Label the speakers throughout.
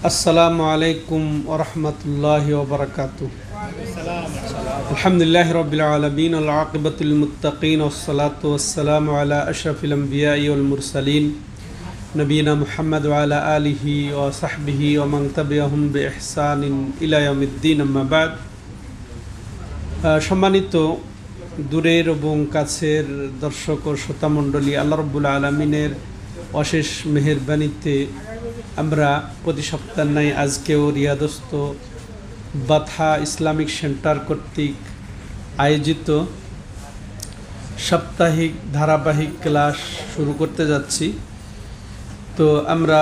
Speaker 1: আসসালামু আলাইকুম ওয়া রাহমাতুল্লাহি ওয়া বারাকাতুহু। আলহামদুলিল্লাহি রাব্বিল আলামিন ওয়াল আকিবাতুল মুত্তাকিন ওয়াস সালাতু ওয়াস সালামু আলা আশরাফিল আমবিয়াই ওয়াল মুরসালিন নবিয়িনা মুহাম্মদ ওয়া আলা আলিহি ওয়া সাহবিহি ওয়া মান তাবিআহুম বিইহসানিন ইলা ইয়াউমিদ্দিন, আম্মা বাদ। সম্মানিত দূরের এবং কাছের দর্শক ও শ্রোতামণ্ডলী, আল্লাহ রাব্বুল আলামিনের অশেষ মেহেরবানিতে আমরা প্রতি সপ্তাহ নাই আজকেও রিয়াদস্থ বাথা ইসলামিক সেন্টার কর্তৃক আয়োজিত সাপ্তাহিক ধারাবাহিক ক্লাস শুরু করতে যাচ্ছি। তো আমরা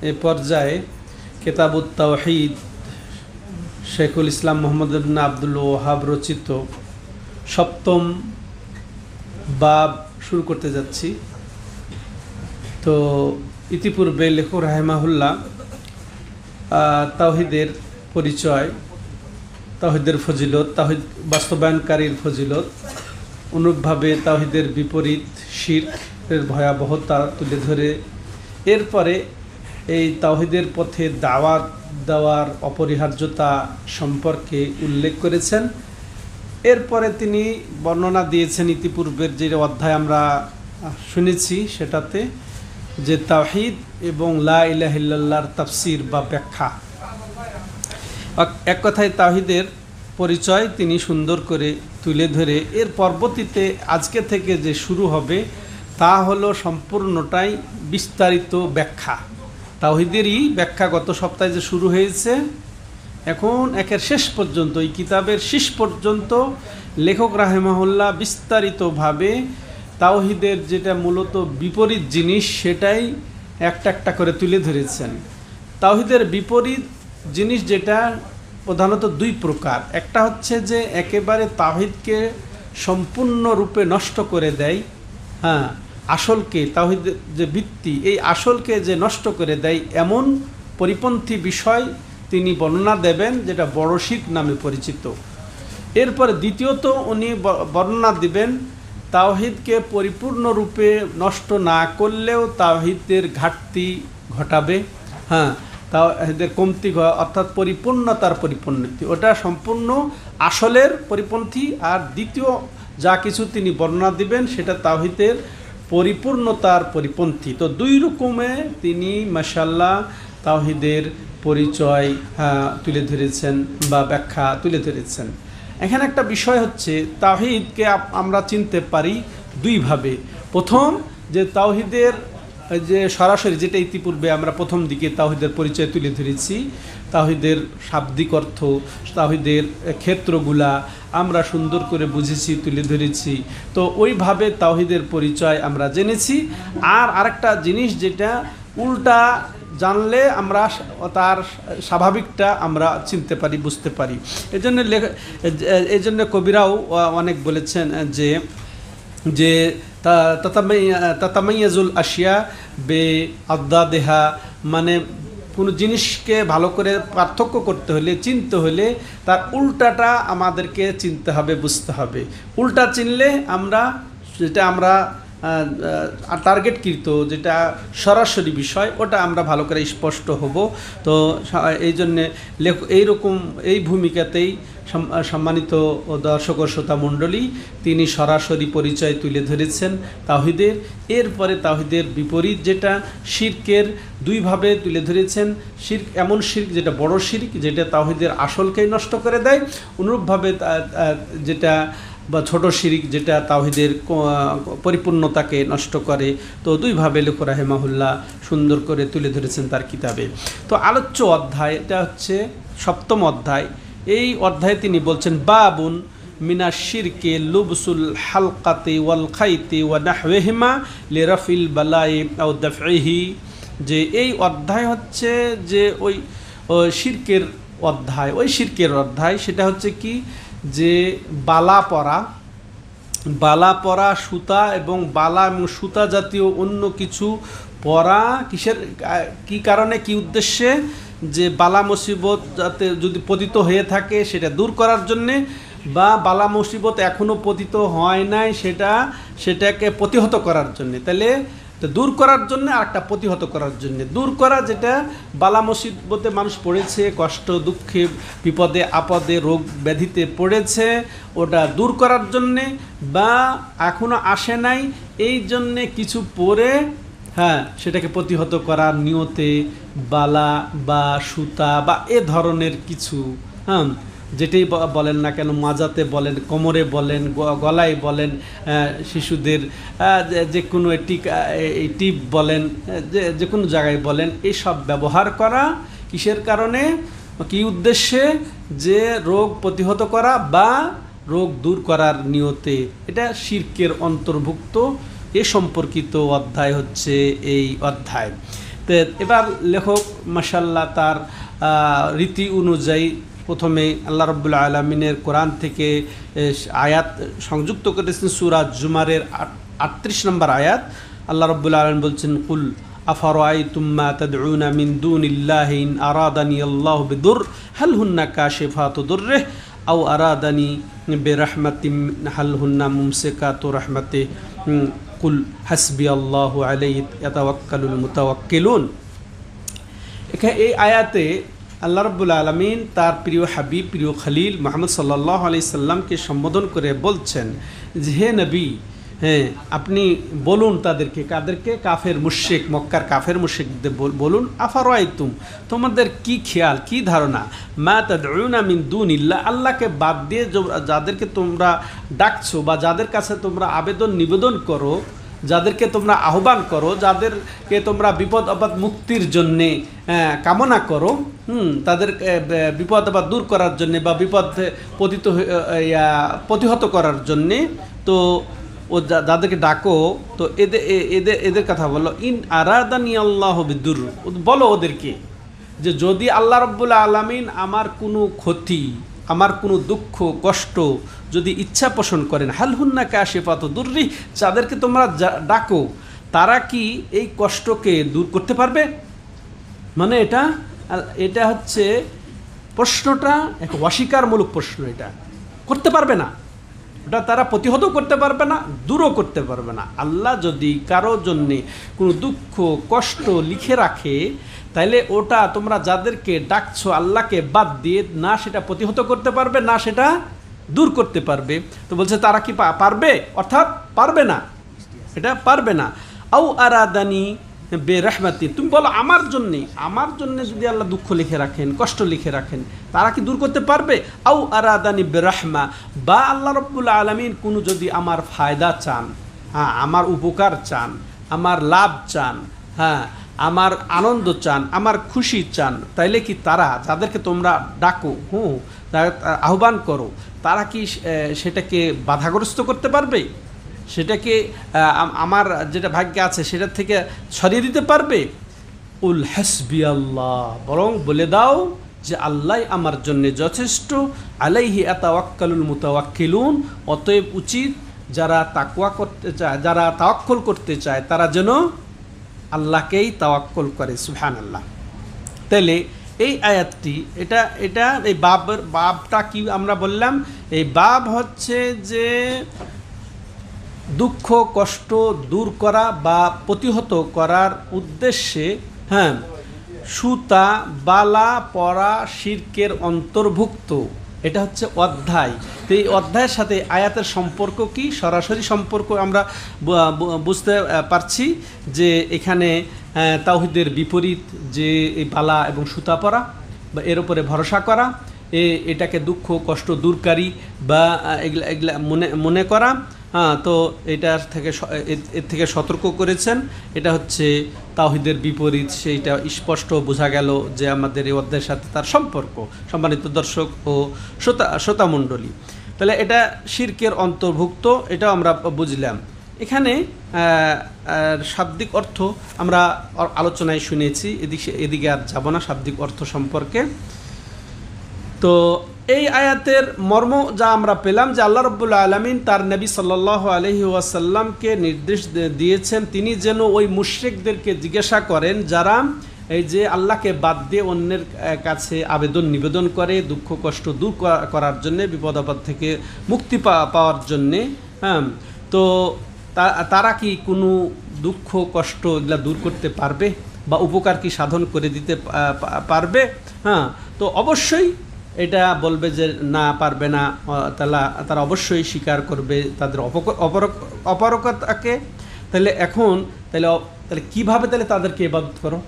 Speaker 1: এ পর্যায়ে কিতাবুত তাওহীদ শেখুল ইসলাম মুহাম্মদ ইবনে আব্দুল ওয়াহাব রচিত সপ্তম বাব শুরু করতে যাচ্ছি। তো ইতিপূর্বে লেখক রাহিমাহুল্লাহ তাওহীদের পরিচয়, তাওহীদের ফজিলত, তাওহীদ বাস্তবায়নকারীর ফজিলত, অনুরূপভাবে তাওহীদের বিপরীত শিরকের ভয়াবহতা তুলে ধরে এরপরে এই তাওহীদের পথে দাওয়াত দেওয়ার অপরিহার্যতা সম্পর্কে উল্লেখ করেছেন। এরপরে তিনি বর্ণনা দিয়েছেন ইতিপূর্বের যে অধ্যায় আমরা শুনেছি সেটাতে, যে তাওহীদ এবং লা ইলাহা ইল্লাল্লাহর তাফসীর বা ব্যাখ্যা। এক কথায় তাওহীদের পরিচয় তিনি সুন্দর করে তুলে ধরে এর পরবর্তীতে আজকে থেকে যে শুরু হবে তা হলো সম্পূর্ণটাই বিস্তারিত ব্যাখ্যা। তাওহীদেরই ব্যাখ্যা গত সপ্তাহে যে শুরু হয়েছে, এখন একের শেষ পর্যন্ত, এই কিতাবের শেষ পর্যন্ত লেখক রাহিমাহুল্লাহ বিস্তারিতভাবে তাওহীদের যেটা মূলত বিপরীত জিনিস সেটাই একটা একটা করে তুলে ধরেছেন। তাওহীদের বিপরীত জিনিস যেটা প্রধানত দুই প্রকার। একটা হচ্ছে যে একেবারে তাওহীদকে সম্পূর্ণরূপে নষ্ট করে দেয়, আসলকে, তাওহীদের যে ভিত্তি এই আসলকে যে নষ্ট করে দেয় এমন পরিপন্থী বিষয় তিনি বর্ণনা দেবেন, যেটা বড় শিরক নামে পরিচিত। এরপরে দ্বিতীয়ত উনি বর্ণনা দিবেন তাওহীদকে পরিপূর্ণরূপে নষ্ট না করলেও তাওহীদের ঘাটতি ঘটাবে, তাওহীদের কমতি, অর্থাৎ পরিপূর্ণতার পরিপন্থী, ওটা সম্পূর্ণ আসলের পরিপন্থী। আর দ্বিতীয় যা কিছু তিনি বর্ণনা দিবেন সেটা তাওহীদের পরিপূর্ণতার পরিপন্থী। তো দুই রকমে তিনি মাশাআল্লাহ তাওহীদের পরিচয় তুলে ধরেছেন বা ব্যাখ্যা তুলে ধরেছেন। এখানে একটা বিষয় হচ্ছে তাওহীদকে আমরা চিনতে পারি দুইভাবে। প্রথম, যে তাওহীদের যে সরাসরি, যেটা ইতিপূর্বে আমরা প্রথম দিকে তাওহীদের পরিচয় তুলে ধরেছি, তাওহীদের শাব্দিক অর্থ, তাওহীদের ক্ষেত্রগুলা আমরা সুন্দর করে বুঝেছি, তুলে ধরেছি। তো ওইভাবে তাওহীদের পরিচয় আমরা জেনেছি। আর আরেকটা জিনিস যেটা উল্টা জানলে আমরা তার স্বাভাবিকটা আমরা চিনতে পারি, বুঝতে পারি। এজন্য কবিরাও অনেক বলেছেন যে তাতামাইয়াজুল আশিয়া বে আদাদেহা, মানে কোনো জিনিসকে ভালো করে পার্থক্য করতে হলে, চিনতে হলে তার উল্টাটা আমাদেরকে চিনতে হবে, বুঝতে হবে। উল্টা চিনলে যেটা আমরা টার্গেটকৃত, যেটা সরাসরি বিষয়, ওটা আমরা ভালো করে স্পষ্ট হব। তো এই জন্যে এইরকম এই ভূমিকাতেই সম্মানিত দর্শক ও শ্রোতা মণ্ডলী তিনি সরাসরি পরিচয় তুলে ধরেছেন তাওহীদের। এরপরে তাওহীদের বিপরীত যেটা শিরকের দুইভাবে তুলে ধরেছেন। শিরক এমন শিরক যেটা বড় শিরক, যেটা তাওহীদের আসলকেই নষ্ট করে দেয়। অনুরূপভাবে যেটা বা ছোট শিরক, যেটা তাওহীদের পরিপূর্ণতাকে নষ্ট করে। তো দুইভাবে লেখক রাহিমাহুল্লাহ সুন্দর করে তুলে ধরেছেন তার কিতাবে। তো আলোচ্য অধ্যায় এটা হচ্ছে সপ্তম অধ্যায়। এই অধ্যায়ে তিনি বলছেন বাবুন মিনা শিরকে লুবসুল হালকাতি ওয়াল খাইতি ওয়া নাহওয়িহিমা লিরাফিল বালাই আও দাফইহি। যে এই অধ্যায় হচ্ছে যে ওই শিরকের অধ্যায়, ওই শিরকের অধ্যায়। সেটা হচ্ছে কি, যে বালা পরা সুতা এবং বালা এবং সুতা জাতীয় অন্য কিছু পরা, কি কারণে, কি উদ্দেশ্যে, যে বালা মুসিবত যাতে যদি পতিত হয়ে থাকে সেটা দূর করার জন্যে, বা বালা মুসিবত এখনও পতিত হয় নাই সেটাকে প্রতিহত করার জন্যে। তাহলে তো দূর করার জন্য আর একটা প্রতিহত করার জন্য, দূর করা যেটা বালা মুসিবতে মানুষ পড়েছে, কষ্ট দুঃখে বিপদে আপদে রোগ ব্যাধিতে পড়েছে, ওটা দূর করার জন্যে, বা এখনও আসে নাই এই জন্যে কিছু পরে সেটাকে প্রতিহত করার নিয়তে বালা বা সুতা বা এ ধরনের কিছু যেটাই বলেন না কেন, মাজাতে বলেন, কোমরে বলেন, গলায় বলেন, শিশুদের যে কোনো টিপ বলেন, যে কোনো জায়গায় বলেন, এইসব ব্যবহার করা কিসের কারণে, কি উদ্দেশ্যে, যে রোগ প্রতিহত করা বা রোগ দূর করার নিয়তে। এটা শিরকের অন্তর্ভুক্ত। এ সম্পর্কিত অধ্যায় হচ্ছে এই অধ্যায়। তো এবার লেখক মাশাআল্লাহ তার রীতি অনুযায়ী প্রথমে আল্লাহ রাব্বুল আলামিনের কোরআন থেকে আয়াত সংযুক্ত করেছেন। সূরা জুমারের ৩৮ নম্বর আয়াত। আল্লাহ রাব্বুল আলামিন বলছেন, কুল আফারাআইতুম মা তাদউনা মিন দুনিল্লাহি ইন আরাদানি আল্লাহু বিদুর হাল হুন্না কাশিফাতু দুররিহি আও আরাদানি বিরাহমাতিন হাল হুন্না মুমসিকাতু রাহমাতিহি কুল হাসবি আল্লাহু আলাইহি ইয়াতাওয়াক্কালুল মুতাওয়াক্কিলুন। এখানে এই আয়াতে আল্লাহ রাব্বুল আলামিন তার প্রিয় হাবিব, প্রিয় খলিল মুহাম্মদ সাল্লাল্লাহু আলাইহি সাল্লামকে সম্বোধন করে বলছেন যে, হে নবী, আপনি বলুন তাদেরকে, কাদেরকে? কাফের মুশরিক, মক্কার কাফের মুশরিকদের বলুন, আফারাআইতুম, তোমাদের কি খেয়াল, কি ধারণা, মা তাদউনা মিন দুনিল্লাহ, আল্লাহকে বাদ দিয়ে যাদেরকে তোমরা ডাকছো বা যাদের কাছে তোমরা আবেদন নিবেদন করো, যাদেরকে তোমরা আহ্বান করো, যাদেরকে তোমরা বিপদ আপদ মুক্তির জন্যে কামনা করো, তাদের বিপদ আপদ দূর করার জন্যে বা বিপদ প্রতিহত করার জন্যে, তো ও যাদেরকে ডাকো, তো এদের কথা বলো, ইন আরাদানি আল্লাহু বিদুর, বলো ওদেরকে যে যদি আল্লাহ রাব্বুল আলামিন আমার কোনো ক্ষতি, আমার কোনো দুঃখ কষ্ট যদি ইচ্ছা পোষণ করেন, হাল হুন্না কাশিফাতু দুররিহি, যাদেরকে তোমরা ডাকো তারা কি এই কষ্টকে দূর করতে পারবে? মানে এটা হচ্ছে প্রশ্নটা এক অস্বীকারমূলক প্রশ্ন। এটা করতে পারবে না, ওটা তারা প্রতিহত করতে পারবে না, দূরও করতে পারবে না। আল্লাহ যদি কারোর জন্যে কোনো দুঃখ কষ্ট লিখে রাখে, তাইলে ওটা তোমরা যাদেরকে ডাকছো আল্লাহকে বাদ দিয়ে, না সেটা প্রতিহত করতে পারবে, না সেটা দূর করতে পারবে। তো বলছে তারা কি পারবে? অর্থাৎ পারবে না, এটা পারবে না। আও আরাদানি বেরহমাতি, তুমি বলো আমার জন্যে যদি আল্লাহ দুঃখ লিখে রাখেন, কষ্ট লিখে রাখেন, তারা কি দূর করতে পারবে? আও আরাদানি বেরহমা, বা আল্লাহ রাব্বুল আলামিন কোনো যদি আমার ফায়দা চান, আমার উপকার চান, আমার লাভ চান, আমার আনন্দ চান, আমার খুশি চান, তাইলে কি তারা যাদেরকে তোমরা ডাকো, আহ্বান করো, তারা কি সেটাকে বাধাগ্রস্ত করতে পারবে? সেটাকে আমার যেটা ভাগ্যে আছে সেটার থেকে সরিয়ে দিতে পারবে? উল হাসবি আল্লাহ, বরং বলে দাও যে আল্লাহ আমার জন্য যথেষ্ট। আলাইহি ইয়াতাওয়াক্কালুল মুতাওয়াক্কিলুন, অতএব উচিত যারা তাকওয়া করতে চায়, যারা তাওয়াক্কুল করতে চায়, তারা যেন আল্লাহকেই তাওয়াক্কুল করে। সুবহানাল্লাহ। তাহলে এই আয়াতটি, এটা এই বাবটা কি আমরা বললাম? এই বাব হচ্ছে যে দুঃখ কষ্ট দূর করা বা প্রতিহত করার উদ্দেশ্যে সুতা বালা পরা শিরকের অন্তর্ভুক্ত। এটা হচ্ছে অধ্যায়। তো এই অধ্যায়ের সাথে আয়াতের সম্পর্ক কি? সরাসরি সম্পর্ক আমরা বুঝতে পারছি যে এখানে তাওহীদের বিপরীত যে এই বালা এবং সুতা পরা বা এর উপরে ভরসা করা, এটাকে দুঃখ কষ্ট দূরকারী বা এগুলা মনে করা, তো এর থেকে সতর্ক করেছেন। এটা হচ্ছে তাওহীদের বিপরীত, সেইটা স্পষ্ট বোঝা গেল যে আমাদের এই অধ্যায়ের সাথে তার সম্পর্ক। সম্মানিত দর্শক ও শ্রোতামণ্ডলী, তাহলে এটা শিরকের অন্তর্ভুক্ত, এটাও আমরা বুঝলাম। এখানে শাব্দিক অর্থ আমরা আলোচনায় শুনেছি, এদিকে আর যাব না শাব্দিক অর্থ সম্পর্কে। তো এই আয়াতের মর্ম যা আমরা পেলাম যে আল্লাহ রাব্বুল আলামিন তার নবী সাল্লাল্লাহু আলাইহি ওয়াসাল্লামকে নির্দেশ দিয়েছেন তিনি যেন ওই মুশরিকদেরকে জিজ্ঞাসা করেন যারা এই যে আল্লাহকে বাদ দিয়ে অন্যের কাছে আবেদন নিবেদন করে দুঃখ কষ্ট দূর করার জন্যে, বিপদ আপদ থেকে মুক্তি পাওয়ার জন্যে। তো তারা কি কোনো দুঃখ কষ্ট এগুলা দূর করতে পারবে বা উপকার কি সাধন করে দিতে পারবে? হ্যাঁ, তো অবশ্যই এটা বলবে যে না, পারবে না। তারা অবশ্যই স্বীকার করবে তাদের অপারগতাকে। তাহলে তাহলে কীভাবে তাহলে তাদেরকে ইবাদত করো?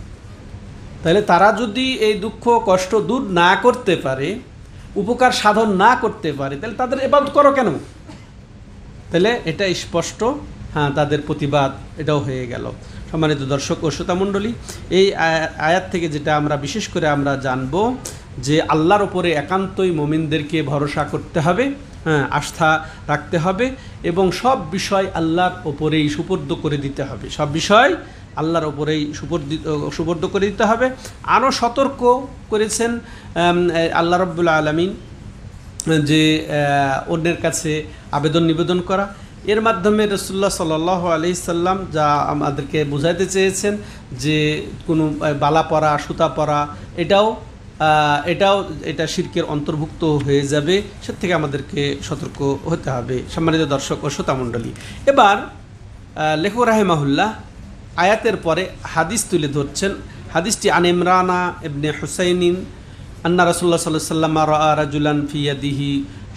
Speaker 1: তাহলে তারা যদি এই দুঃখ কষ্ট দূর না করতে পারে, উপকার সাধন না করতে পারে, তাহলে তাদের ইবাদত করো কেন? তাহলে এটা স্পষ্ট, হ্যাঁ, তাদের প্রতিবাদ এটাও হয়ে গেল। সম্মানিত দর্শক ও শ্রোতামণ্ডলী, এই আয়াত থেকে যেটা আমরা বিশেষ করে আমরা জানবো যে আল্লাহর ওপরে একান্তই মুমিনদেরকে ভরসা করতে হবে, হ্যাঁ, আস্থা রাখতে হবে এবং সব বিষয় আল্লাহর ওপরেই সুপর্দ করে দিতে হবে। সব বিষয় আল্লাহর ওপরেই সুপর্দ করে দিতে হবে। আরও সতর্ক করেছেন আল্লাহ রাব্বুল আলামিন যে অন্যের কাছে আবেদন নিবেদন করা। এর মাধ্যমে রাসূলুল্লাহ সাল্লাল্লাহু আলাইহি সাল্লাম যা আমাদেরকে বুঝাইতে চেয়েছেন যে কোনো বালা পরা, সুতা পরা এটা শিরকের অন্তর্ভুক্ত হয়ে যাবে, সে থেকে আমাদেরকে সতর্ক হতে হবে। সম্মানিত দর্শক ও শ্রোতামণ্ডলী, এবার লেখক রাহিমাহুল্লাহ আয়াতের পরে হাদিস তুলে ধরছেন। হাদিসটি আন ইমরানা ইবনে হুসাইনিন আন্না রাসূলুল্লাহ সাল্লাল্লাহু আলাইহি ওয়াসাল্লাম রাআ রাজুলান ফি ইয়াদিহি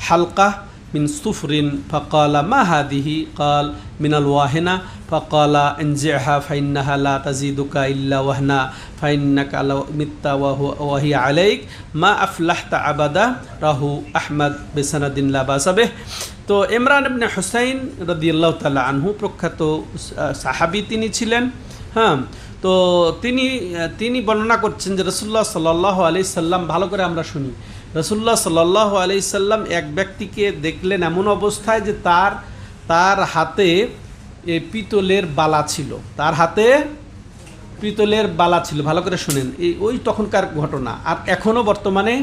Speaker 1: হালকা মিন সুফরিন ফাকালা মা হাদিহি ক্বাল মিনাল ওয়াহিনা ফাকালা ইনজিহা ফাইন্নাহা লা তাজিদুকা ইল্লা ওয়াহনা ফাইন্নাকা লাউ মিত্তা ওয়া হিয়া আলাইক মা আফলাহতা আবাদা রাহু আহমদ বিসানাদিন লা বাসাবিহ। তো ইমরান ইবনে হুসাইন রাদিয়াল্লাহু তাআলা আনহু প্রখ্যাত সাহাবী তিনি ছিলেন। হ্যাঁ, তো তিনি বর্ণনা করছেন যে রাসূলুল্লাহ সাল্লাল্লাহু আলাইহি সাল্লাম, ভালো করে আমরা শুনি, রাসূলুল্লাহ সাল্লাল্লাহু আলাইহি সাল্লাম এক ব্যক্তিকে দেখলেন এমন অবস্থায় যে তার হাতে পিতলের বালা ছিল। তার হাতে পিতলের বালা ছিল। ভালো করে শুনেন, ওই তখনকার ঘটনা, আর এখনও বর্তমানে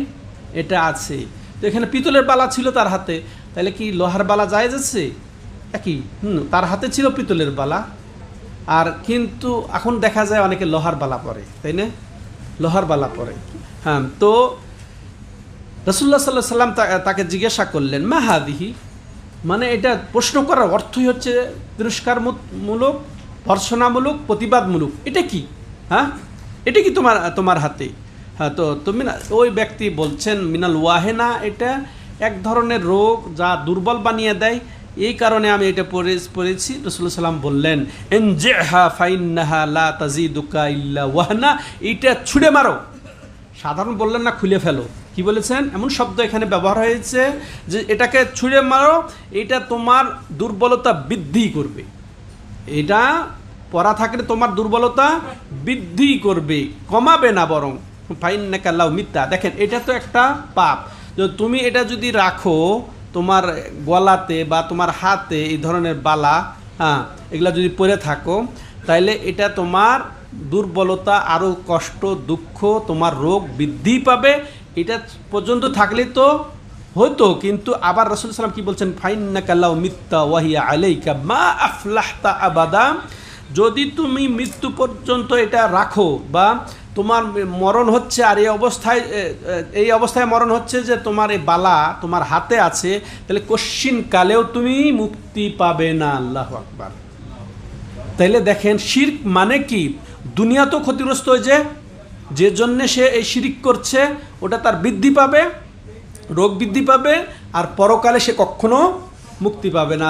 Speaker 1: এটা আছে। তো এখানে পিতলের বালা ছিল তার হাতে, তাহলে কি লোহার বালা জায়েজ আছে? একই, তার হাতে ছিল পিতলের বালা, আর কিন্তু এখন দেখা যায় অনেকে লোহার বালা পরে, তাই না? লোহার বালা পরে। হ্যাঁ, তো রাসূলুল্লাহ সাল্লাল্লাহু আলাইহি সাল্লাম তাকে জিজ্ঞাসা করলেন মা হাদিহি, মানে এটা প্রশ্ন করার অর্থই হচ্ছে তিরস্কারমূলক, ভর্ৎসনামূলক, প্রতিবাদমূলক। এটা কি? হ্যাঁ, এটা কি তোমার হাতে? হ্যাঁ, তো তুমি ওই ব্যক্তি বলছেন মিনাল ওয়াহেনা, এটা এক ধরনের রোগ যা দুর্বল বানিয়ে দেয়, এই কারণে আমি এটা পড়েছি। রাসূলুল্লাহ সাল্লাম বললেন ইনজিহা ফাইন্নাহা লা তাজিদুকা ইল্লা ওয়াহনা, এটা ছুঁড়ে মারো। সাধারণ বললেন না খুলে ফেলো, কি বলেছেন? এমন শব্দ এখানে ব্যবহার হয়েছে যে এটাকে ছুঁড়ে মারো, এটা তোমার দুর্বলতা বৃদ্ধি করবে। এটা পড়া থাকলে তোমার দুর্বলতা বৃদ্ধি করবে, কমাবে না, বরং ফাইন্নাকা লাউ মিত্তা। দেখেন, এটা তো একটা পাপ। তুমি এটা যদি রাখো তোমার গলাতে বা তোমার হাতে, এই ধরনের বালা, হ্যাঁ, এগুলা যদি পরে থাকো, তাইলে এটা তোমার দুর্বলতা, আরও কষ্ট, দুঃখ, তোমার রোগ বৃদ্ধি পাবে। এটা পর্যন্ত থাকলে তো হতো, কিন্তু আবার রাসূল সাল্লাল্লাহু আলাইহি ওয়াসাল্লাম কি বলছেন? ফাইন্নাকা লাউ মিত্তা ওয়া হিয়া আলাইকা মা আফলাহতা আবাদা। যদি তুমি মৃত্যু পর্যন্ত এটা রাখো বা তোমার মরণ হচ্ছে, আর এই অবস্থায় মরণ হচ্ছে যে তোমার এই বালা তোমার হাতে আছে, তাহলে কশ্চিন কালেও তুমি মুক্তি পাবে না। আল্লাহু আকবার। তাইলে দেখেন, শিরক মানে কি? দুনিয়া তো ক্ষতিগ্রস্ত হয়ে যে জন্যে সে এই শিরিক করছে, ওটা তার বৃদ্ধি পাবে, রোগ বৃদ্ধি পাবে, আর পরকালে সে কখনো মুক্তি পাবে না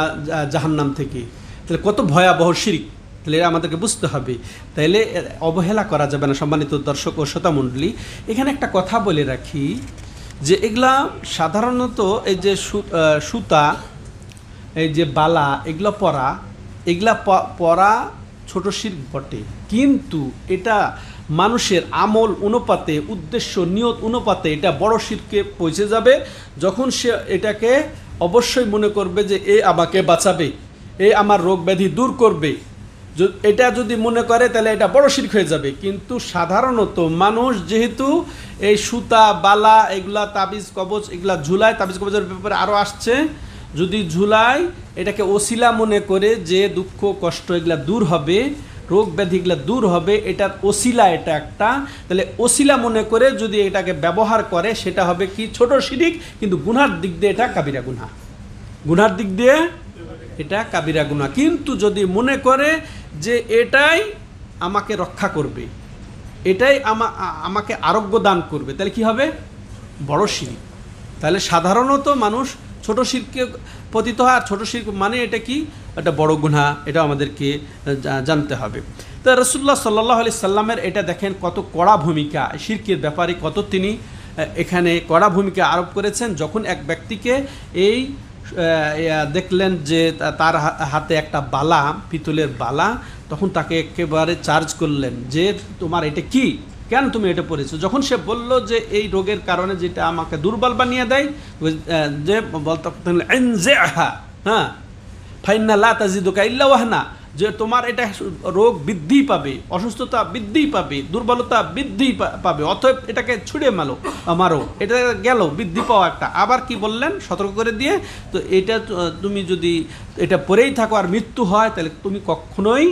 Speaker 1: জাহান্নাম থেকে। তাহলে কত ভয়াবহ শিরিক, তাহলে আমাদেরকে বুঝতে হবে। তাইলে অবহেলা করা যাবে না। সম্মানিত দর্শক ও শ্রোতামণ্ডলী, এখানে একটা কথা বলে রাখি যে এগুলা সাধারণত এই যে সুতা, এই যে বালা, এগুলো পরা ছোট শিরক বটে, কিন্তু এটা মানুষের আমল অনুপাতে, উদ্দেশ্য নিয়ত অনুপাতে এটা বড় শিরকে পৌঁছে যাবে, যখন সে এটাকে অবশ্যই মনে করবে যে এ আমাকে বাঁচাবে, এ আমার রোগ ব্যাধি দূর করবে। এটা যদি মনে করে তাহলে এটা বড় শিরক হয়ে যাবে। কিন্তু সাধারণত মানুষ যেহেতু এই সুতা, বালা, এগুলা তাবিজ কবজ এগুলা ঝুলায়, তাবিজ কবজের ব্যাপারে আরও আসছে, যদি ঝুলায় এটাকে ওসিলা মনে করে যে দুঃখ কষ্ট এগুলা দূর হবে, রোগ ব্যাধি এগুলা দূর হবে, এটার ওসিলা, এটা একটা, তাহলে ওসিলা মনে করে যদি এটাকে ব্যবহার করে, সেটা হবে কি? ছোট শিরিক, কিন্তু গুনার দিক দিয়ে এটা কাবিরা গুনাহ। গুনার দিক দিয়ে এটা কাবিরা গুনাহ। কিন্তু যদি মনে করে যে এটাই আমাকে রক্ষা করবে, এটাই আমাকে আরোগ্য দান করবে, তাহলে কি হবে? বড় শিরক। তাহলে সাধারণত মানুষ ছোট শিরকে পতিত হয়, আর ছোট শিরক মানে এটা কি? এটা বড় গুনাহ, এটা আমাদেরকে জানতে হবে। তো রাসূলুল্লাহ সাল্লাল্লাহু আলাইহি সাল্লামের এটা দেখেন কত কড়া ভূমিকা শিরকের ব্যাপারে, কত তিনি এখানে কড়া ভূমিকা আরোপ করেছেন। যখন এক ব্যক্তিকে এই দেখলেন যে তার হাতে একটা বালা, পিতলের বালা, তখন তাকে একেবারে চার্জ করলেন যে তোমার এটা কি, কেন তুমি এটা পড়েছো? যখন সে বলল যে এই রোগের কারণে যেটা আমাকে দুর্বল বানিয়ে দেয়, যে বলতে হ্যাঁ ফাইন্না লা তাজিদুকা ইল্লা ওয়াহনা, যে তোমার এটা রোগ বৃদ্ধি পাবে, অসুস্থতা বৃদ্ধি পাবে, দুর্বলতা বৃদ্ধি পাবে, অতএব এটাকে ছুঁড়ে মারো, এটা গেল বৃদ্ধি পাওয়া একটা। আবার কি বললেন সতর্ক করে দিয়ে, তো এটা তুমি যদি এটা পরেই থাকো আর মৃত্যু হয়, তাহলে তুমি কখনোই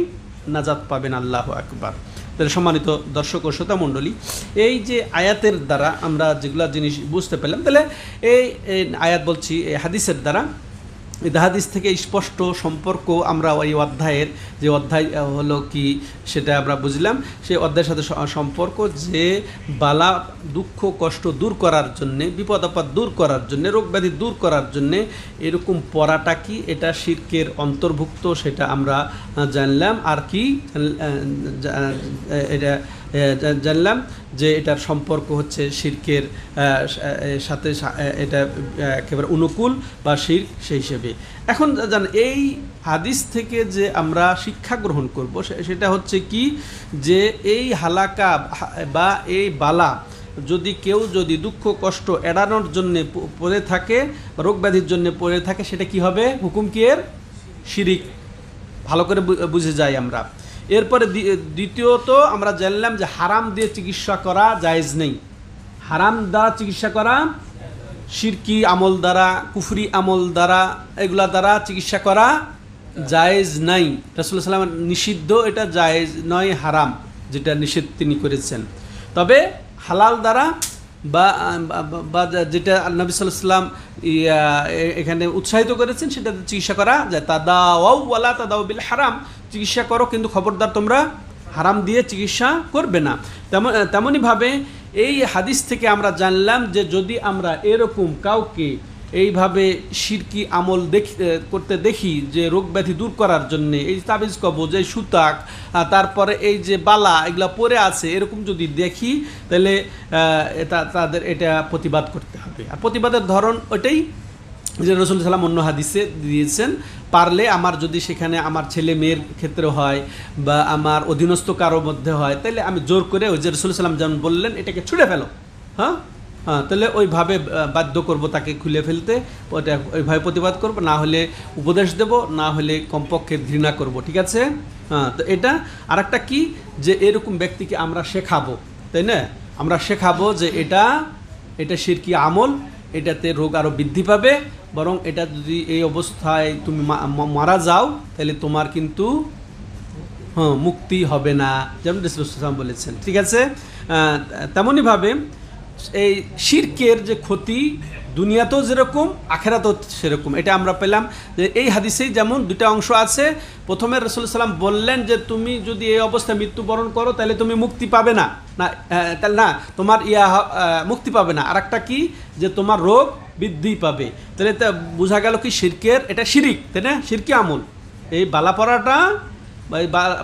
Speaker 1: নাজাত পাবে না। আল্লাহু আকবার। তাহলে সম্মানিত দর্শক ও শ্রোতা মণ্ডলী, এই যে আয়াতের দ্বারা আমরা যেগুলো জিনিস বুঝতে পেলাম, তাহলে এই আয়াত বলছি এই হাদিসের দ্বারা, এই হাদিস থেকে স্পষ্ট সম্পর্ক আমরা ওই অধ্যায়ের, যে অধ্যায় হলো কি সেটা আমরা বুঝলাম, সেই অধ্যায়ের সাথে সম্পর্ক যে বালা দুঃখ কষ্ট দূর করার জন্যে, বিপদ আপদ দূর করার জন্যে, রোগ ব্যাধি দূর করার জন্যে এরকম পড়াটা কি এটা শিরকের অন্তর্ভুক্ত, সেটা আমরা জানলাম। আর কি এটা জানলাম যে এটার সম্পর্ক হচ্ছে শিরকের সাথে, এটা একেবারে অনুকূল বা শিরক সেই হিসেবে। এখন জান এই হাদিস থেকে যে আমরা শিক্ষা গ্রহণ করব সেটা হচ্ছে কি, যে এই হালাকা বা এই বালা যদি কেউ যদি দুঃখ কষ্ট এড়ানোর জন্য পড়ে থাকে, রোগ ব্যাধির জন্য পড়ে থাকে, সেটা কি হবে? হুকুম কি এর? শিরিক। ভালো করে বুঝে যাই আমরা। এরপরে দ্বিতীয়ত আমরা জানলাম যে হারাম দিয়ে চিকিৎসা করা জায়েজ নেই। হারাম দ্বারা চিকিৎসা করা, শিরকি আমল দ্বারা, কুফরি আমল দ্বারা, এগুলা দ্বারা চিকিৎসা করা জায়েজ নাই। রাসূলুল্লাহ সাল্লাল্লাহু আলাইহি ওয়াসাল্লাম নিষিদ্ধ, এটা জায়েজ নয়, হারাম যেটা নিষেধ তিনি করেছেন। তবে হালাল দ্বারা বা যেটা নবী সাল্লাল্লাহু আলাইহি ওয়াসাল্লাম এখানে উৎসাহিত করেছেন, সেটা চিকিৎসা করা যায়। তাদাওয়াউ ওয়ালা তাদাউ বিল হারাম, চিকিৎসা করো কিন্তু খবরদার তোমরা হারাম দিয়ে চিকিৎসা করবে না। তেমনইভাবে এই হাদিস থেকে আমরা জানলাম যে যদি আমরা এরকম কাউকে এইভাবে শিরকি আমল করতে দেখি, যে রোগ ব্যাধি দূর করার জন্যে, এই তাবিজ কবজ, এই সুতাক, তারপরে এই যে বালা এগুলা পরে আছে, এরকম যদি দেখি, তাহলে তাদের এটা প্রতিবাদ করতে হবে। আর প্রতিবাদের ধরন ওইটাই যে রাসূলুল্লাহ সাল্লাল্লাহু আলাইহি ওয়াসাল্লাম অন্য হাদিসে দিয়েছেন, পারলে আমার যদি সেখানে আমার ছেলে মেয়ের ক্ষেত্রে হয় বা আমার অধীনস্থ কারোর মধ্যে হয়, তাহলে আমি জোর করে ওই যে রাসূলুল্লাহ সাল্লাল্লাহু আলাইহি ওয়াসাল্লাম যেমন বললেন এটাকে ছুঁড়ে ফেলো, হ্যাঁ, তাহলে ওইভাবে বাধ্য করব তাকে খুলে ফেলতে, ওটা ওইভাবে প্রতিবাদ করব, না হলে উপদেশ দেব, না হলে কমপক্ষে ঘৃণা করব, ঠিক আছে? তো এটা আরেকটা কি, যে এরকম ব্যক্তিকে আমরা শেখাবো, তাই না? আমরা শেখাবো যে এটা শিরকি আমল, এটাতে রোগ আরও বৃদ্ধি পাবে, বরং এটা যদি এই অবস্থায় তুমি মারা যাও, তাহলে তোমার কিন্তু মুক্তি হবে না, যেমন রাসূলুল্লাহ বলেছেন, ঠিক আছে? তেমনইভাবে এই শিরকের যে ক্ষতি দুনিয়াতেও যেরকম আখেরাতেও সেরকম, এটা আমরা পেলাম যে এই হাদিসেই যেমন দুটা অংশ আছে। প্রথমে রাসূলুল্লাহ সাল্লাম বললেন যে তুমি যদি এই অবস্থায় মৃত্যুবরণ করো, তাহলে তুমি মুক্তি পাবে না, তাহলে না তোমার মুক্তি পাবে না। আর একটা কি, যে তোমার রোগ বৃদ্ধি পাবে। তাহলে বোঝা গেল কি শিরকের এটা শিরিক, তাই না? শিরকি আমল, এই বালা পড়াটা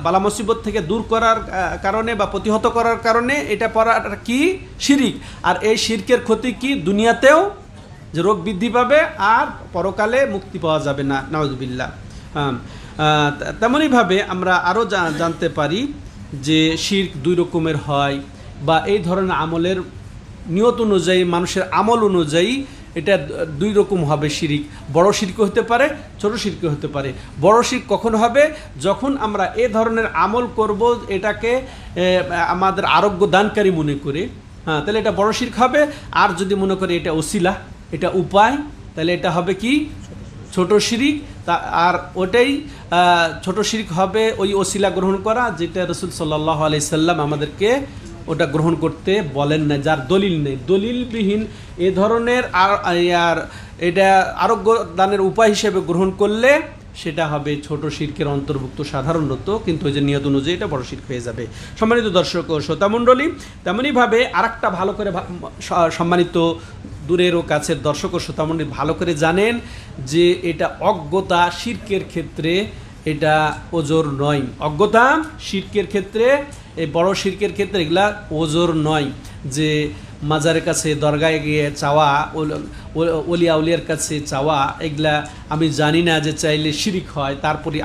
Speaker 1: বালা মুসিবত থেকে দূর করার কারণে বা প্রতিহত করার কারণে এটা পড়াটা কি? শিরিক। আর এই শিরকের ক্ষতি কি? দুনিয়াতেও যে রোগ বৃদ্ধি পাবে আর পরকালে মুক্তি পাওয়া যাবে না, নাউযুবিল্লাহ। তেমনইভাবে আমরা আরও জানতে পারি যে শিরক দুই রকমের হয়, বা এই ধরনের আমলের নিয়ত অনুযায়ী, মানুষের আমল অনুযায়ী এটা দুই রকম হবে শিরিক। বড় শিরক হতে পারে, ছোট শিরক হতে পারে। বড় শিরক কখন হবে? যখন আমরা এ ধরনের আমল করব এটাকে আমাদের আরোগ্য দানকারী মনে করে, তাহলে এটা বড় শিরক হবে। আর যদি মনে করি এটা ওসিলা, এটা উপায়, তাহলে এটা হবে কি? ছোট শিরিক। আর ওটাই ছোট শিরিক হবে ওই ওসিলা গ্রহণ করা, যেটা রাসূল সাল্লাল্লাহু আলাইহি সাল্লাম আমাদেরকে ওটা গ্রহণ করতে বলেন না, যার দলিল নেই। দলিলবিহীন এ ধরনের আর এটা আরোগ্য দানের উপায় হিসেবে গ্রহণ করলে সেটা হবে ছোট শিরকের অন্তর্ভুক্ত সাধারণত, কিন্তু ওই যে নিয়ত অনুযায়ী এটা বড় শিরক হয়ে যাবে। সম্মানিত দর্শক ও শ্রোতামণ্ডলী, তেমনইভাবে আরেকটা ভালো করে সম্মানিত দূরের ও কাছের দর্শক ও শ্রোতামণ্ডলী ভালো করে জানেন যে এটা অজ্ঞতা শিরকের ক্ষেত্রে এটা ওজর নয়। অজ্ঞতা শিরকের ক্ষেত্রে, এই বড় শিরকের ক্ষেত্রে এগুলা ওজর নয়। যে মাজারের কাছে দরগায় গিয়ে চাওয়া, ওলিয়া উলিয়ার কাছে চাওয়া, এগুলা আমি জানি না যে চাইলে শিরক হয়, তারপরে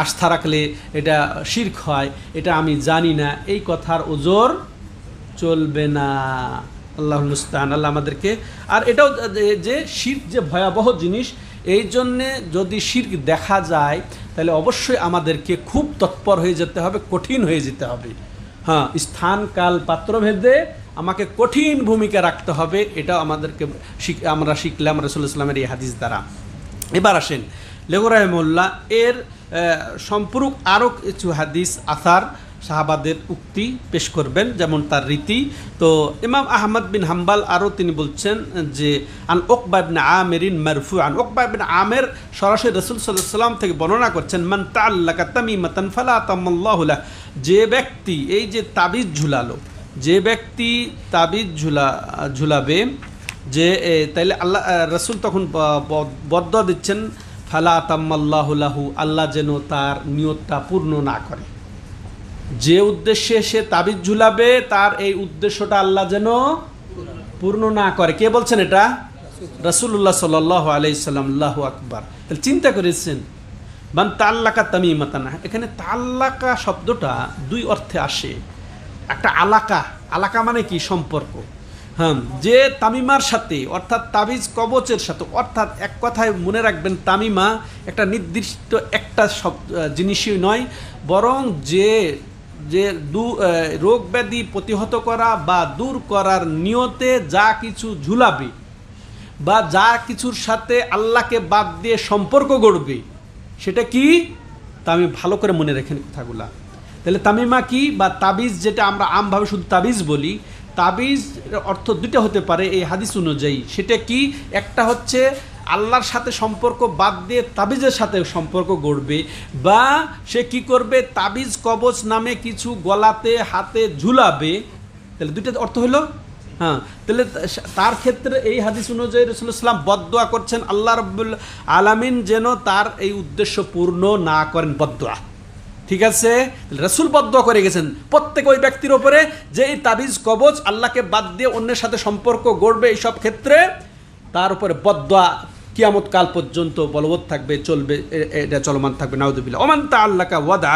Speaker 1: আস্থা রাখলে এটা শিরক হয়, এটা আমি জানি না, এই কথার ওজর চলবে না। আল্লাহুল মুস্তাআন, আল্লাহ আমাদেরকে। আর এটাও যে শিরক যে ভয়াবহ জিনিস, এই জন্যে যদি শিরক দেখা যায় তাহলে অবশ্যই আমাদেরকে খুব তৎপর হয়ে যেতে হবে, কঠিন হয়ে যেতে হবে। হ্যাঁ, স্থান কাল পাত্রভেদে আমাকে কঠিন ভূমিকা রাখতে হবে, এটাও আমাদেরকে আমরা শিখলাম রাসূলুল্লাহ সাল্লাল্লাহু আলাইহি ওয়াসাল্লামের এই হাদিস দ্বারা। এবার আসেন লেখক রাহিমাহুল্লাহ এর সম্পূরক আরও কিছু হাদিস আসার সাহাবাদের উক্তি পেশ করবেন, যেমন তার রীতি। তো ইমাম আহমদ বিন হাম্বাল আরও তিনি বলছেন যে আন উকবা ইবনে আমিরিন মারফুআন, উকবা ইবনে আমির সরাসরি রাসূল সাল্লাল্লাহু আলাইহি ওয়াসাল্লাম থেকে বর্ণনা করছেন, মান তাআল্লাকা তামিমাতান ফালা আতামাল্লাহু লাহ, যে ব্যক্তি এই যে তাবিজ ঝুলালো, যে ব্যক্তি তাবিজ ঝুলাবে, যে তাইলে আল্লাহ রাসূল তখন বদদুয়া দিচ্ছেন, ফালা আতামাল্লাহু লাহু, আল্লাহ যেন তার নিয়তটা পূর্ণ না করে। যে উদ্দেশ্যে সে তাবিজ ঝুলাবে তার এই উদ্দেশ্যটা আল্লাহ যেন পূর্ণ না করে। কে বলছেন এটা? রাসূলুল্লাহ সাল্লাল্লাহু আলাইহি সাল্লাম। আল্লাহু আকবার। তাহলে চিন্তা করেছেন, মান তাআল্লাকা তামিমাতান, এখানে তাআল্লাকা শব্দটা দুই অর্থে আসে। একটা আলাকা, আলাকা মানে কি? সম্পর্ক। হ্যাঁ, যে তামিমার সাথে অর্থাৎ তাবিজ কবচের সাথে, অর্থাৎ এক কথায় মনে রাখবেন তামিমা একটা নির্দিষ্ট একটা জিনিসই নয়, বরং যে রোগ ব্যাধি প্রতিহত করা বা দূর করার নিয়তে যা কিছু ঝুলাবে বা যা কিছুর সাথে আল্লাহকে বাদ দিয়ে সম্পর্ক গড়বে, সেটা কি? তামিম। ভালো করে মনে রাখেন কথাগুলা। তাহলে তামিমা কি বা তাবিজ, যেটা আমরা আমভাবে শুধু তাবিজ বলি, তাবিজ অর্থ দুটো হতে পারে এই হাদিস অনুযায়ী। সেটা কি? একটা হচ্ছে আল্লাহর সাথে সম্পর্ক বাদ দিয়ে তাবিজের সাথে সম্পর্ক গড়বে, বা সে কি করবে? তাবিজ কবচ নামে কিছু গলাতে হাতে ঝুলাবে। তাহলে দুটো অর্থ হলো। হ্যাঁ, তাহলে তার ক্ষেত্রে এই হাদিস অনুযায়ী রাসূলুল্লাহ সাল্লাল্লাহু আলাইহি ওয়াসাল্লাম বদদুয়া করছেন, আল্লাহ রাব্বুল আলামিন যেন তার এই উদ্দেশ্য পূর্ণ না করেন। বদদুয়া, ঠিক আছে? রাসূল বদদুয়া করে গেছেন প্রত্যেক ওই ব্যক্তির ওপরে যে এই তাবিজ কবচ আল্লাহকে বাদ দিয়ে অন্যের সাথে সম্পর্ক গড়বে, এইসব ক্ষেত্রে তার উপরে বদদুয়া কিয়ামত কাল পর্যন্ত বলবৎ থাকবে, চলবে, এটা চলমান থাকবে। নাউযুবিল্লাহ। ওমান তাআল্লাকা ওয়াদা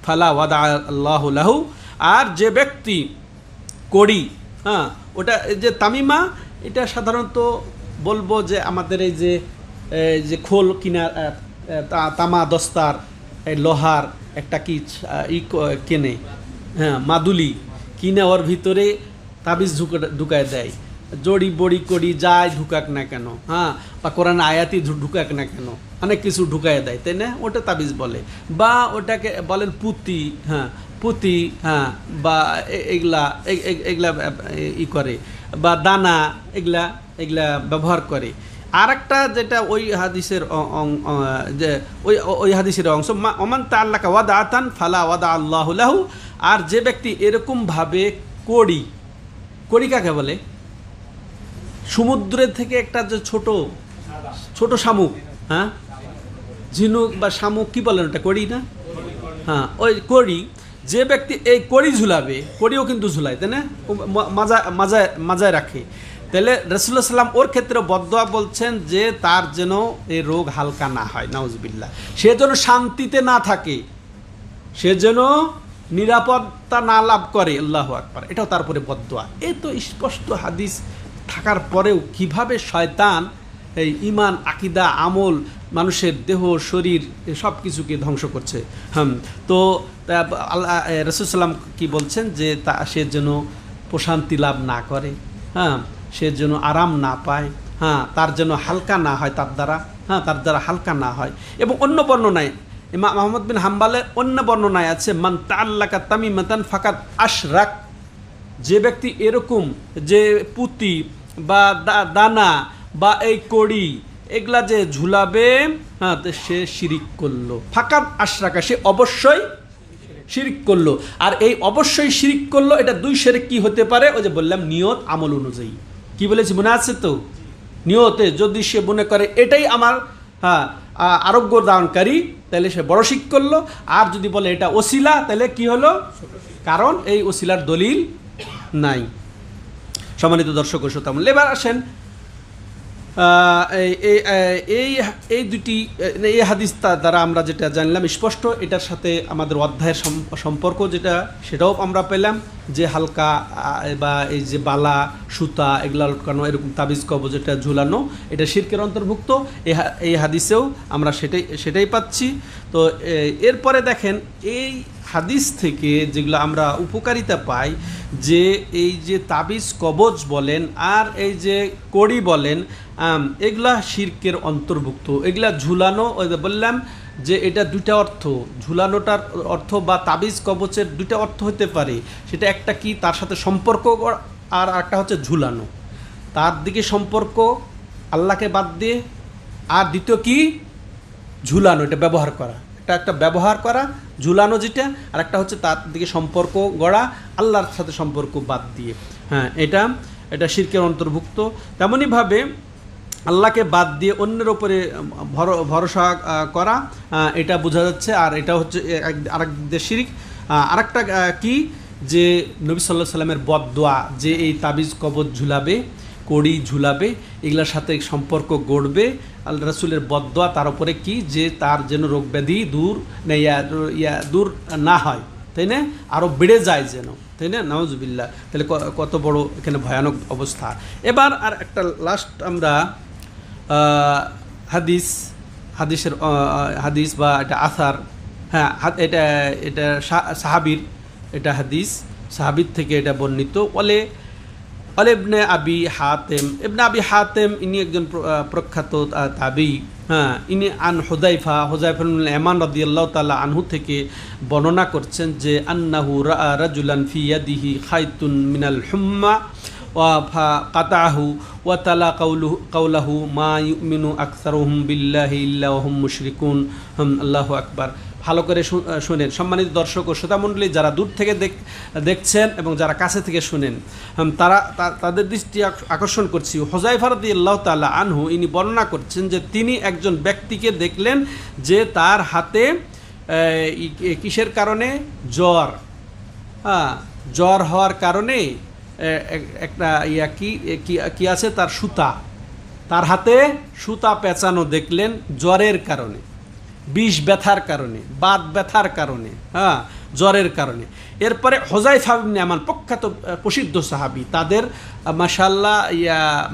Speaker 1: ফালা ওয়াদা আল্লাহু লাহু, আর যে ব্যক্তি কড়ি, হ্যাঁ, ওটা যে তামিমা, এটা সাধারণত বলবো যে আমাদের এই যে খোল কিনা তামা দস্তার এই লোহার একটা কি কেনে, হ্যাঁ, মাদুলি কিনে ওর ভিতরে তাবিজ ঢুকায় দেয়, জড়ি বড়ি করি যাই ঢুকাক না কেন, হ্যাঁ, বা কোরআন আয়াতি ঢুকাক না কেন, অনেক কিছু ঢুকায় দেয়, তাই না? ওটা তাবিজ বলে। বা ওটাকে বলেন পুঁতি, হ্যাঁ, পুঁতি, হ্যাঁ, বা এগুলা করে, বা দানা, এগুলা ব্যবহার করে। আর একটা যেটা ওই হাদিসের যে ওই হাদিসের অংশ, ওমান তাআল্লাকা ওয়াদাআতান ফালা ওয়াদা আল্লাহু লাহু, আর যে ব্যক্তি এরকমভাবে কড়ি কাকে বলে? সমুদ্রের থেকে একটা যে ছোট শামুক, হ্যাঁ, ঝিনুক বা শামুক কি বলেন ওটা? কড়ি না? হ্যাঁ, ওই কড়ি, যে ব্যক্তি এই কড়ি ঝুলাবে, কড়িও কিন্তু ঝুলায়, তাই না? মাজায় রাখে। তাহলে রাসূলুল্লাহ সাল্লাম ওর ক্ষেত্রে বদদুয়া বলছেন যে তার যেন এই রোগ হালকা না হয়, নাউজুবিল্লাহ, সে যেন শান্তিতে না থাকে, সে যেন নিরাপত্তা না লাভ করে। আল্লাহু আকবার। এটাও তারপরে বদদুয়া। এই তো স্পষ্ট হাদিস থাকার পরেও কিভাবে শয়তান এই ঈমান, আকীদা, আমল, মানুষের দেহ, শরীর সব কিছুকে ধ্বংস করছে। তো আল্লাহ রাসূল সাল্লাম কি বলছেন যে সে যেন প্রশান্তি লাভ না করে, হ্যাঁ, সে যেন আরাম না পায়, হ্যাঁ, তার যেন হালকা না হয় তার দ্বারা হালকা না হয়। এবং অন্য বর্ণনায় ইমাম আহমদ বিন হাম্বালের অন্য বর্ণনায় আছে, মান তাআল্লাকা তামিমাতান ফাকাদ আশরাক, যে ব্যক্তি এরকম যে পুঁতি বা দানা বা এই কড়ি এগুলা যে ঝুলাবে, হ্যাঁ, তো সে শিরিক করলো। ফাকাত আশরাকা, সে অবশ্যই শিরিক করলো। আর এই অবশ্যই শিরিক করলো, এটা দুই শিরক কি হতে পারে? ওই যে বললাম নিয়ত আমল অনুযায়ী। কি বলেছি মনে আছে তো? নিয়তে যদি সে মনে করে এটাই আমার আরোগ্য দানকারী, তাহলে সে বড় শিরক করলো। আর যদি বলে এটা ওসিলা, তাহলে কি হলো? কারণ এই ওসিলার দলিল নাই। সম্মানিত দর্শক ও শ্রোতা, এবার আসেন এই দুটি এই হাদিস দ্বারা আমরা যেটা জানলাম স্পষ্ট, এটার সাথে আমাদের অধ্যায়ের সম্পর্ক যেটা, সেটাও আমরা পেলাম যে হালকা বা এই যে বালা সুতা এগুলা লটকানো, এরকম তাবিজ কবজ যেটা ঝুলানো, এটা শিরকের অন্তর্ভুক্ত। এই হাদিসেও আমরা সেটাই পাচ্ছি। তো এরপরে দেখেন, এই হাদিস থেকে যেগুলো আমরা উপকারিতা পাই, যে এই যে তাবিজ কবজ বলেন আর এই যে কড়ি বলেন, এগুলা শিরকের অন্তর্ভুক্ত। এগুলা ঝুলানো, ওই যে বললাম যে এটা দুইটা অর্থ, ঝুলানোটার অর্থ বা তাবিজ কবচের দুইটা অর্থ হতে পারে। সেটা একটা কি, তার সাথে সম্পর্ক, আর একটা হচ্ছে ঝুলানো, তার দিকে সম্পর্ক আল্লাহকে বাদ দিয়ে, আর দ্বিতীয় কি ঝুলানো, এটা ব্যবহার করা, একটা ব্যবহার করা, ঝুলানো যেটা, আর একটা হচ্ছে তার দিকে সম্পর্ক গড়া আল্লাহর সাথে সম্পর্ক বাদ দিয়ে। হ্যাঁ, এটা শিরকের অন্তর্ভুক্ত। তেমনইভাবে আল্লাহকে বাদ দিয়ে অন্যের উপরে ভরসা করা, এটা বোঝা যাচ্ছে। আর এটা হচ্ছে আরেক দিকে শিরক। আরেকটা কি, যে নবী সাল্লাল্লাহু আলাইহি সাল্লামের বদদোয়া, যে এই তাবিজ কবজ ঝুলাবে, কড়ি ঝুলাবে, এগুলোর সাথে সম্পর্ক গড়বে, আল্লাহ রাসূলের বদদোয়া তার উপরে কি, যে তার যেন রোগ ব্যাধি দূর দূর না হয়, তাই না, আরও বেড়ে যায় যেন, তাই না, নাউজুবিল্লাহ। তাহলে কত বড় এখানে ভয়ানক অবস্থা। এবার আর একটা লাস্ট আমরা হাদিস বা এটা আসার, হ্যাঁ, এটা সাহাবীর, এটা হাদিস সাহাবীর থেকে এটা বর্ণিত। ইবনে আবি হাতেম, ইনি একজন প্রখ্যাত তাবী। হ্যাঁ, ইনি হুযায়ফা ইবনুল ইয়ামান রাদিয়াল্লাহু তাআলা আনহু থেকে বর্ণনা করছেন যে আন্নাহু রাআ রাজুলান ফি ইয়াদিহি খায়তুন মিনাল হুম্মা ওয়া ফাকাতাহু ওয়া তালা কাউলাহু মা ইউমিনু আকসারুহুম বিল্লাহি ইল্লা ওয়া হুম মুশরিকুন। আল্লাহু আকবার। ভালো করে শুনেন সম্মানিত দর্শক ও শ্রোতামণ্ডলী, যারা দূর থেকে দেখছেন এবং যারা কাছে থেকে শুনেন, তাদের দৃষ্টি আকর্ষণ করছি। হুযায়ফা রাদিয়াল্লাহু তাআলা আনহু, ইনি বর্ণনা করছেন যে তিনি একজন ব্যক্তিকে দেখলেন যে তার হাতে কিসের কারণে, জ্বর হওয়ার কারণে একটা কি আছে, তার সুতা, তার হাতে সুতা পেঁচানো দেখলেন জ্বরের কারণে, বিষ ব্যথার কারণে, বাত ব্যথার কারণে, জ্বরের কারণে। এরপরে হুযায়ফা ইবনে ইয়ামান, প্রখ্যাত প্রসিদ্ধ সাহাবী, তাদের মাশাআল্লাহ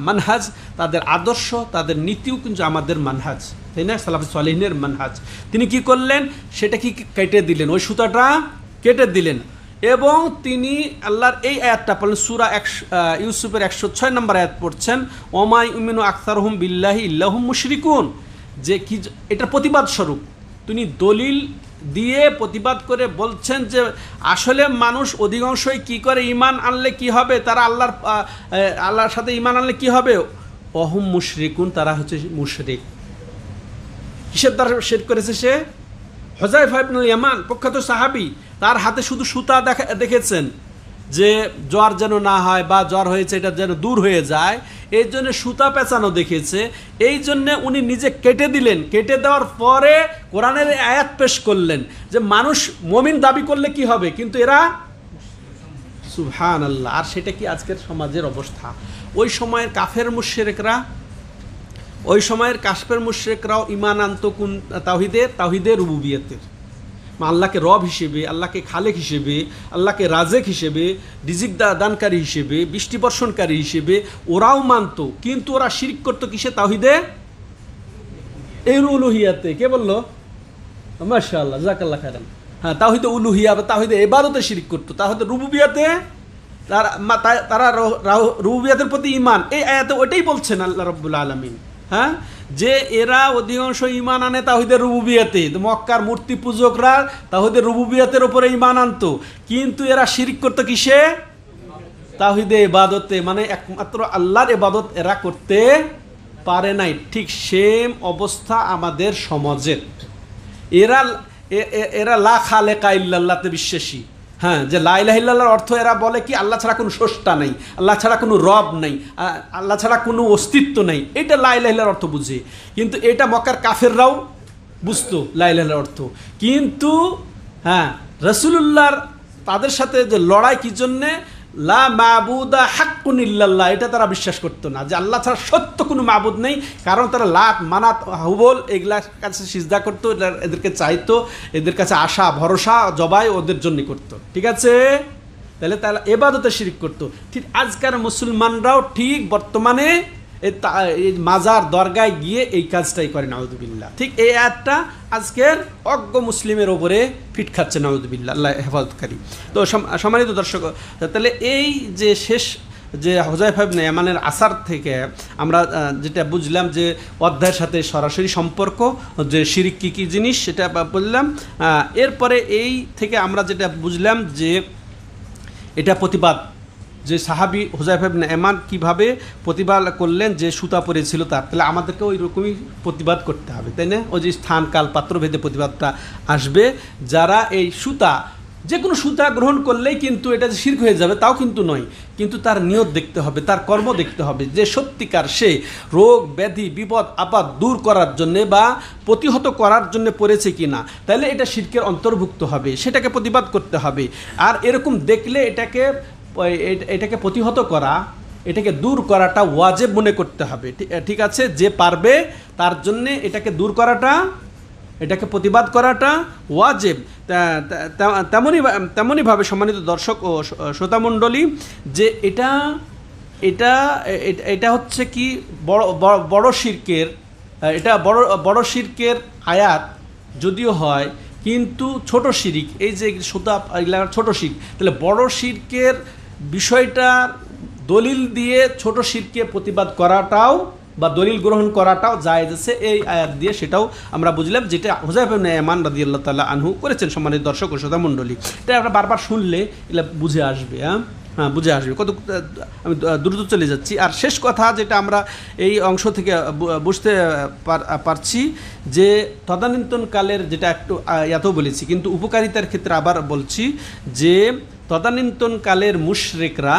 Speaker 1: মানহাজ, তাদের আদর্শ, তাদের নীতিও কিন্তু আমাদের মানহাজ, তাই না, সালাফে সালেহিনের মানহাজ। তিনি কি করলেন, সেটা কি কেটে দিলেন, ওই সুতাটা কেটে দিলেন, এবং তিনি আল্লাহর এই আয়াতটা পড়লেন, সূরা ইউসুফের 106 নম্বর আয়াত পড়ছেন, ওমা ইউমিনু আকসারুহুম বিল্লাহি ইল্লা হুম মুশরিকুন। যে কি, এটার প্রতিবাদ স্বরূপ তিনি দলিল দিয়ে প্রতিবাদ করে বলছেন যে আসলে মানুষ অধিকাংশই কি করে, ঈমান আনলে কি হবে, তারা আল্লাহর সাথে ঈমান আনলে কি হবে, অহুম মুশরিকুন, তারা হচ্ছে মুশরিক। কিসের দ্বারা শিরক করেছে সে? হুযায়ফা ইবনুল ইয়ামান, প্রখ্যাত সাহাবী, তার হাতে শুধু সুতা দেখেছেন যে জ্বর যেন না হয়, বা জ্বর হয়েছে এটা যেন দূর হয়ে যায়, এই জন্য সুতা পেঁচানো দেখেছে, এই জন্য উনি নিজে কেটে দিলেন। কেটে দেওয়ার পরে কোরআনের আয়াত পেশ করলেন যে মানুষ মুমিন দাবি করলে কি হবে, কিন্তু এরা সুবহানাল্লাহ। আর সেটা কি আজকের সমাজের অবস্থা। ওই সময়ের কাফের মুশরিকরাও ঈমান আনতো কোন তাওহীদের রুবুবিয়তের, আল্লাহকে রব হিসেবে, আল্লাহকে খালেক হিসেবে, আল্লাহকে রাজেক হিসেবে, রিজিক দানকারী হিসেবে, বৃষ্টি বর্ষণকারী হিসেবে ওরাও মানত। কিন্তু ওরা শিরক করতো কিসে? তাওহীদে উলুহিয়াতে। কে বললো? মাশাআল্লাহ, জাযাকাল্লাহ খাইরান। হ্যাঁ, তাওহীদে উলুহিয়া বা তাওহীদে ইবাদতে শিরক করতো। তাওহীদে রুবুবিয়াতে তারা রুবুবিয়াতের প্রতি ঈমান, এই আয়াতে ওইটাই বলছেন আল্লাহ রাব্বুল আলামিন। হ্যাঁ, যে এরা অধিকাংশ ঈমান আনে তাওহীদের রুবুবিয়াতে। মক্কার মূর্তি পূজকরা তাওহীদের রুবুবিয়াতের উপরে ঈমান আনতো, কিন্তু এরা শিরক করতো কিসে? তাওহীদে ইবাদতে, মানে একমাত্র আল্লাহর ইবাদত এরা করতে পারে নাই, ঠিক সেম অবস্থা আমাদের সমাজের। এরা এরা লা খালেকা ইল্লাল্লাহতে বিশ্বাসী। হ্যাঁ, যে লা ইলাহা ইল্লাল্লাহর অর্থ এরা বলে কি আল্লাহ ছাড়া কোনো স্রষ্টা নেই, আল্লাহ ছাড়া কোনো রব নেই, আল্লাহ ছাড়া কোনো অস্তিত্ব নেই, এটা লা ইলাহা ইল্লাল্লাহর অর্থ বুঝে। কিন্তু এটা মক্কার কাফেররাও বুঝতো লা ইলাহা ইল্লাল্লাহর অর্থ। কিন্তু হ্যাঁ, রাসূলুল্লাহর তাদের সাথে যে লড়াই কি জন্যে, লা মাবুদা হাক্কুন ইল্লাল্লাহ, এটা তারা বিশ্বাস করতো না যে আল্লাহ ছাড়া সত্য কোনো মাবুদ নেই। কারণ তারা লাত মানাত হুবল এগুলার কাছে সিজদা করতো, এদেরকে চাইতো, এদের কাছে আশা ভরসা জবাই ওদের জন্য করতো। ঠিক আছে, তাহলে তারা এবাদতে শিরক করতো। ঠিক আজকার মুসলমানরাও ঠিক বর্তমানে এই মাজার দরগায় গিয়ে এই কাজটাই করে, নাউযুবিল্লাহ। ঠিক এই আয়াতটা আজকের অজ্ঞ মুসলিমের ওপরে ফিট খাচ্ছে, নাউযুবিল্লাহ, আল্লাহ হেফাজতকারী। তো সম্মানিত দর্শক, তাহলে এই যে শেষ যে হুযায়ফা ইবনে ইয়ামানের আসার থেকে আমরা যেটা বুঝলাম যে অধ্যায়ের সাথে সরাসরি সম্পর্ক, যে শিরক কী কী জিনিস সেটা বললাম। এরপরে এই থেকে আমরা যেটা বুঝলাম যে এটা প্রতিবাদ, যে সাহাবী হুযায়ফা ইবনে ইয়ামান কীভাবে প্রতিবাদ করলেন যে সুতা পড়েছিল তার, তাহলে আমাদেরকে ওই রকমই প্রতিবাদ করতে হবে, তাই না? ওই যে স্থান কাল পাত্রভেদে প্রতিবাদটা আসবে। যারা এই সুতা, যে কোনো সুতা গ্রহণ করলেই কিন্তু এটা যে শিরক হয়ে যাবে তাও কিন্তু নয়, কিন্তু তার নিয়ত দেখতে হবে, তার কর্ম দেখতে হবে, যে সত্যিকার সে রোগ ব্যাধি বিপদ আপদ দূর করার জন্যে বা প্রতিহত করার জন্য পড়েছে কি না, তাহলে এটা শিরকের অন্তর্ভুক্ত হবে, সেটাকে প্রতিবাদ করতে হবে। আর এরকম দেখলে এটাকে প্রতিহত করা, এটাকে দূর করাটা ওয়াজিব মনে করতে হবে। ঠিক আছে, যে পারবে তার জন্যে এটাকে দূর করাটা, এটাকে প্রতিবাদ করাটা ওয়াজিব। তেমনইভাবে সম্মানিত দর্শক ও শ্রোতামণ্ডলী, যে এটা হচ্ছে কি বড় শিরকের, এটা বড় শিরকের আয়াত যদিও হয়, কিন্তু ছোট শিরিক, এই যে সুতা এগুলা ছোট শিরক, তাহলে বড় শিরকের বিষয়টা দলিল দিয়ে ছোট শিরকে প্রতিবাদ করাটাও বা দলিল গ্রহণ করাটাও জায়েজ আছে এই আয়াত দিয়ে, সেটাও আমরা বুঝলাম, যেটা হুযায়ফা ইবনে ইয়ামান রাদিয়াল্লাহু তাআলা আনহু করেছেন। সম্মানিত দর্শক ও শ্রোতামণ্ডলী, এটা আমরা বারবার শুনলে এগুলো বুঝে আসবে। হ্যাঁ, বুঝে আসবে। আমি দ্রুত চলে যাচ্ছি। আর শেষ কথা যেটা আমরা এই অংশ থেকে বুঝতে পারছি, যে তদানীন্তনকালের, যেটা একটু এত বলেছি কিন্তু উপকারিতার ক্ষেত্রে আবার বলছি, যে তদানীন্তনকালের মুশরিকরা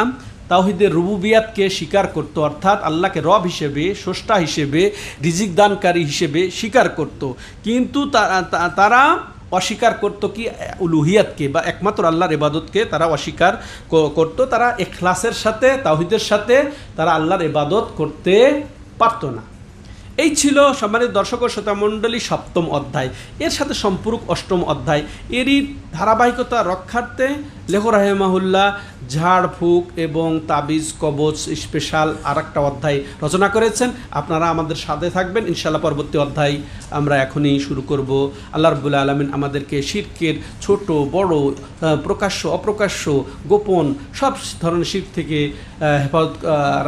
Speaker 1: তাওহীদের রুবুবিয়াতকে স্বীকার করত, অর্থাৎ আল্লাহকে রব হিসেবে, স্রষ্টা হিসেবে, রিজিক দানকারী হিসেবে স্বীকার করত, কিন্তু তারা অস্বীকার করত কি উলুহিয়াতকে বা একমাত্র আল্লাহর ইবাদতকে তারা অস্বীকার করত। তারা ইখলাসের সাথে, তাওহীদের সাথে তারা আল্লাহর ইবাদত করতে পারত না। এই ছিল সম্মানিত দর্শক ও শ্রোতামণ্ডলী সপ্তম অধ্যায়। এর সাথে সম্পূরক অষ্টম অধ্যায়। এরই ধারাবাহিকতা রক্ষার্থে লেখক রাহিমাহুল্লাহ ঝাড়ফুঁক এবং তাবিজ কবচ স্পেশাল আরেকটা অধ্যায় রচনা করেছেন। আপনারা আমাদের সাথে থাকবেন, ইনশাআল্লাহ পরবর্তী অধ্যায় আমরা এখনই শুরু করব। আল্লাহ রাব্বুল আলামিন আমাদেরকে শিরকের ছোট বড়, প্রকাশ্য অপ্রকাশ্য, গোপন সব ধরনের শিরক থেকে হেফাজত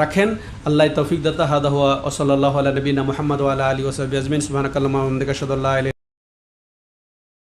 Speaker 1: রাখেন। আল্লাহ তৌফিক দাতা। হাদা হুয়া ওয়া সাল্লাল্লাহু আলা নবিয়িনা মুহাম্মদ ওয়া আলা আলিহি ওয়া সাহবিহি আজমাইন। সুবহানাকাল্লাহুম্মা ওয়া বিহামদিকা আশহাদু আল্লা ইলাহা